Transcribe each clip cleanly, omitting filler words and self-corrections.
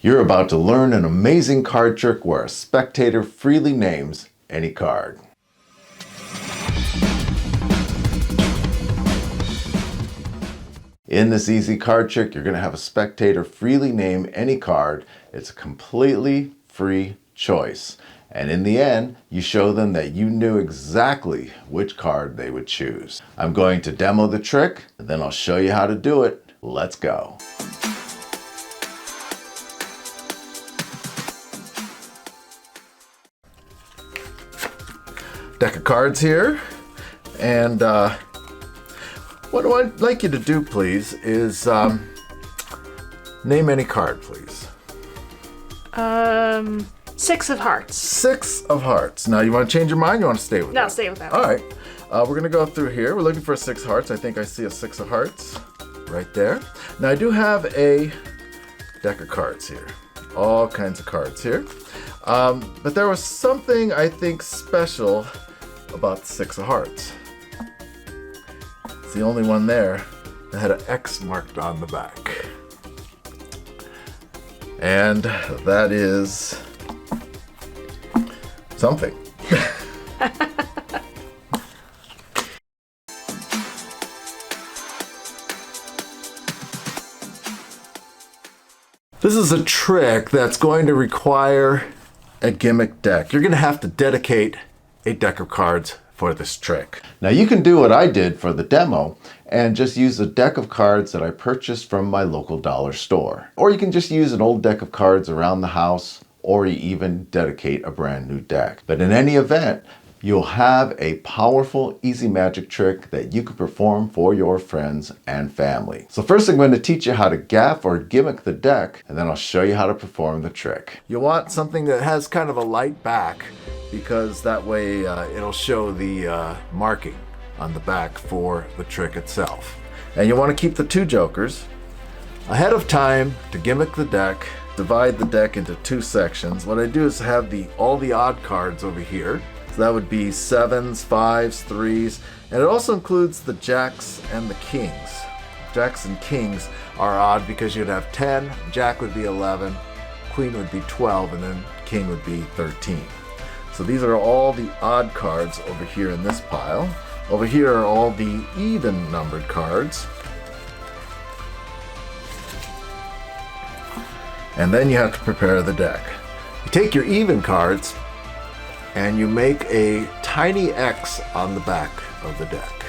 You're about to learn an amazing card trick where a spectator freely names any card. In this easy card trick, you're going to have a spectator freely name any card. It's a completely free choice. And in the end, you show them that you knew exactly which card they would choose. I'm going to demo the trick, and then I'll show you how to do it. Let's go. Deck of cards here, and what I'd like you to do, please, is name any card, please. 6 of hearts. 6 of hearts. Now, you want to change your mind? You want to stay with that? No, stay with that. All right. We're going to go through here. We're looking for 6 hearts. I think I see a 6 of hearts right there. Now, I do have a deck of cards here. All kinds of cards here. But there was something I think special about the 6 of hearts. It's the only one there that had an X marked on the back. And that is something. This is a trick that's going to require a gimmick deck. You're going to have to dedicate a deck of cards for this trick. Now you can do what I did for the demo and just use a deck of cards that I purchased from my local dollar store. Or you can just use an old deck of cards around the house, or you even dedicate a brand new deck. But in any event, you'll have a powerful easy magic trick that you can perform for your friends and family. So first I'm going to teach you how to gaff or gimmick the deck, and then I'll show you how to perform the trick. You'll want something that has kind of a light back, because that way it'll show the marking on the back for the trick itself. And you want to keep the 2 jokers. Ahead of time, to gimmick the deck, divide the deck into 2 sections. What I do is have all the odd cards over here. So that would be 7s, 5s, 3s, and it also includes the jacks and the kings. Jacks and kings are odd because you'd have 10, jack would be 11, queen would be 12, and then king would be 13. So these are all the odd cards over here in this pile. Over here are all the even numbered cards. And then you have to prepare the deck. You take your even cards and you make a tiny X on the back of the deck.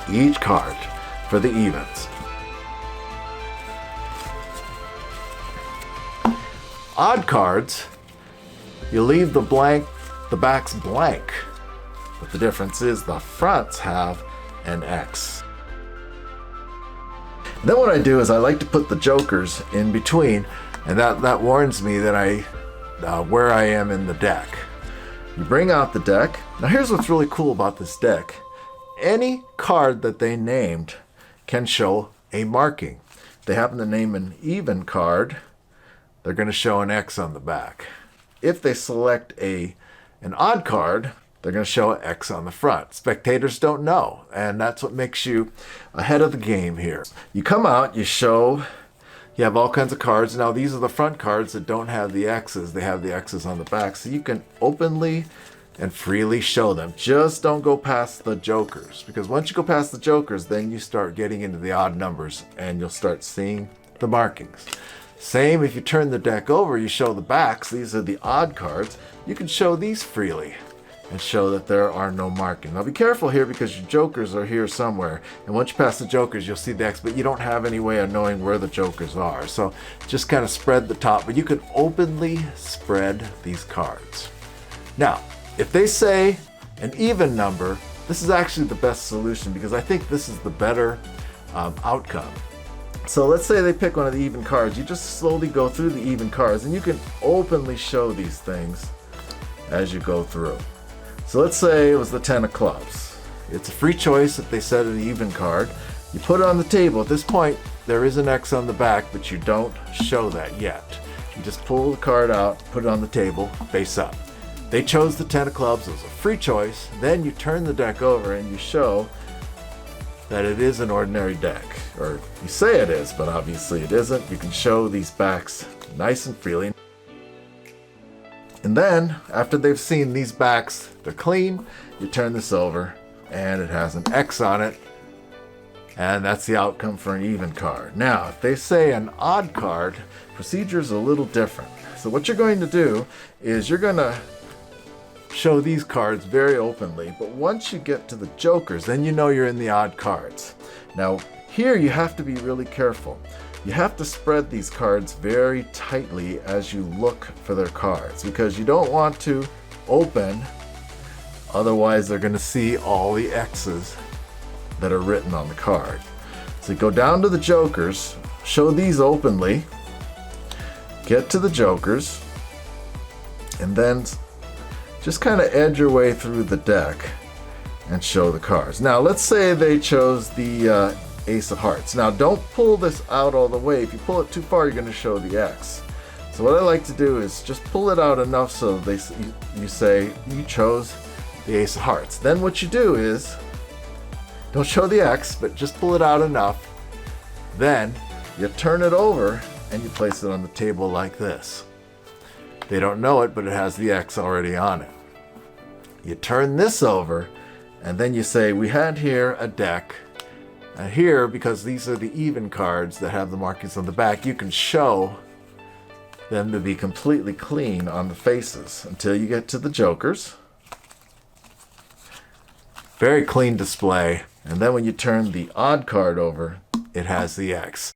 Each card for the evens. Odd cards, you leave the backs blank, but the difference is the fronts have an X. And then what I do is I like to put the jokers in between, and that warns me that where I am in the deck. You bring out the deck. Now here's what's really cool about this deck. Any card that they named can show a marking. If they happen to name an even card, they're going to show an X on the back. If they select an odd card, they're going to show an X on the front. Spectators don't know, and that's what makes you ahead of the game here. You come out, you have all kinds of cards. Now these are the front cards that don't have the X's. They have the X's on the back, so you can openly and freely show them. Just don't go past the jokers, because once you go past the jokers, then you start getting into the odd numbers and you'll start seeing the markings. Same if you turn the deck over, you show the backs. These are the odd cards. You can show these freely and show that there are no markings. Now be careful here, because your jokers are here somewhere, and once you pass the jokers you'll see the X, but you don't have any way of knowing where the jokers are. So just kind of spread the top, but you can openly spread these cards. Now if they say an even number, this is actually the best solution, because I think this is the better outcome. So let's say they pick one of the even cards. You just slowly go through the even cards, and you can openly show these things as you go through. So let's say it was the 10 of clubs. It's a free choice if they said an even card. You put it on the table. At this point, there is an X on the back, but you don't show that yet. You just pull the card out, put it on the table, face up. They chose the 10 of clubs. It was a free choice. Then you turn the deck over and you show that it is an ordinary deck. Or you say it is, but obviously it isn't. You can show these backs nice and freely. And then, after they've seen these backs, they're clean, you turn this over, and it has an X on it. And that's the outcome for an even card. Now, if they say an odd card, procedure is a little different. So what you're going to do is you're going to show these cards very openly, but once you get to the jokers, then you know you're in the odd cards. Now, here you have to be really careful. You have to spread these cards very tightly as you look for their cards, because you don't want to open, otherwise they're going to see all the X's that are written on the card. So you go down to the jokers, show these openly, get to the jokers, and then just kind of edge your way through the deck and show the cards. Now let's say they chose the Ace of Hearts. Now don't pull this out all the way. If you pull it too far, you're going to show the X. So what I like to do is just pull it out enough so you say you chose the Ace of Hearts. Then what you do is, don't show the X, but just pull it out enough. Then you turn it over and you place it on the table like this. They don't know it, but it has the X already on it. You turn this over, and then you say, we had here a deck. And here, because these are the even cards that have the markings on the back, you can show them to be completely clean on the faces until you get to the jokers. Very clean display. And then when you turn the odd card over, it has the X.